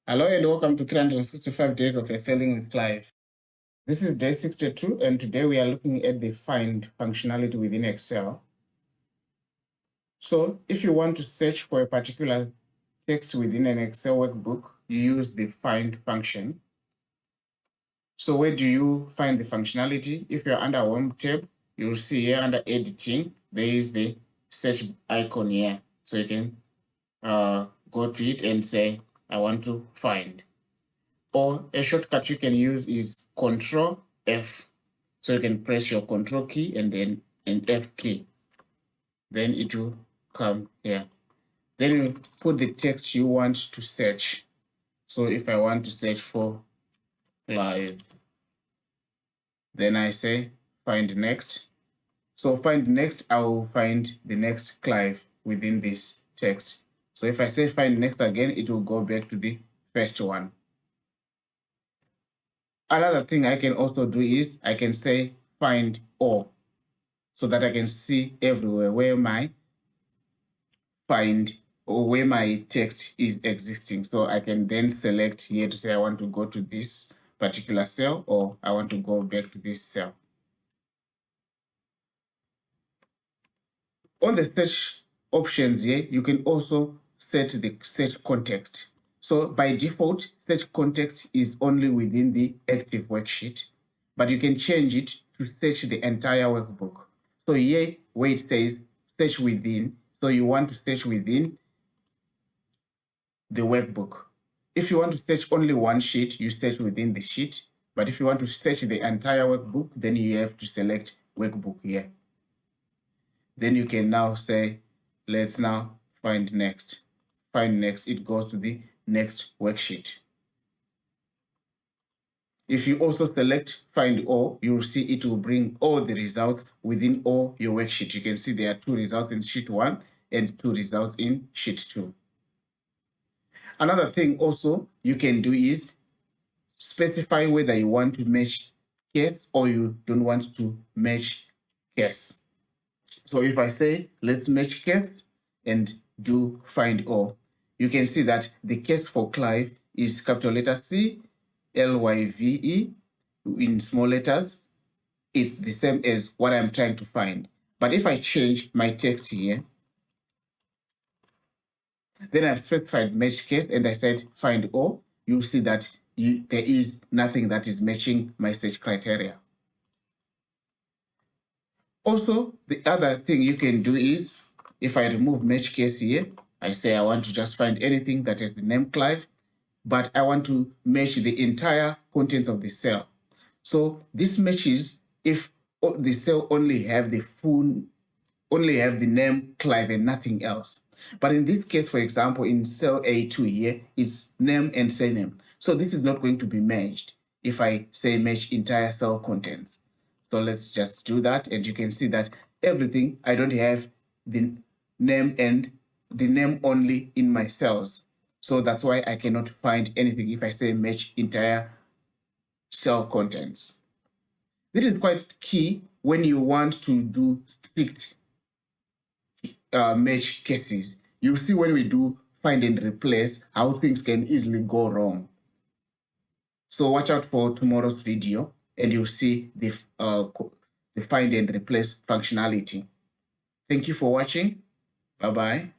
Hello and welcome to 365 Days of Excelling with Clive. This is day 62 and today we are looking at the find functionality within Excel. So if you want to search for a particular text within an Excel workbook, you use the find function. So where do you find the functionality? If you're under Home tab, you'll see here under Editing, there is the search icon here. So you can go to it and say, I want to find. Or a shortcut you can use is Ctrl F. So you can press your Ctrl key and then an F key. Then it will come here. Then you put the text you want to search. So if I want to search for Clive, then I say find next. So find next, I will find the next Clive within this text. So if I say find next again, it will go back to the first one. Another thing I can also do is I can say find all so that I can see everywhere where my find or where my text is existing. So I can then select here to say I want to go to this particular cell or I want to go back to this cell. On the search options here, you can also set the search context. So by default, search context is only within the active worksheet, but you can change it to search the entire workbook. So here, where it says search within, so you want to search within the workbook. If you want to search only one sheet, you search within the sheet. But if you want to search the entire workbook, then you have to select workbook here. Then you can now say, let's now find next. Find next, it goes to the next worksheet. If you also select find all, you'll see it will bring all the results within all your worksheet. You can see there are 2 results in sheet 1 and 2 results in sheet 2. Another thing also you can do is specify whether you want to match case or you don't want to match case. So if I say, let's match case and do find all, you can see that the case for Clive is capital letter C, L-Y-V-E, in small letters. It's the same as what I'm trying to find. But if I change my text here, then I've specified match case and I said find all, you'll see that there is nothing that is matching my search criteria. Also, the other thing you can do is, if I remove match case here, I say I want to just find anything that has the name Clive, but I want to match the entire contents of the cell. So this matches if the cell only have the name Clive and nothing else. But in this case, for example, in cell A2 here, it's name and surname. So this is not going to be matched if I say match entire cell contents. So let's just do that. And you can see that everything, I don't have the name and the name only in my cells. So that's why I cannot find anything if I say match entire cell contents. This is quite key when you want to do strict match cases. You'll see when we do find and replace how things can easily go wrong. So watch out for tomorrow's video and you'll see the find and replace functionality. Thank you for watching. Bye-bye.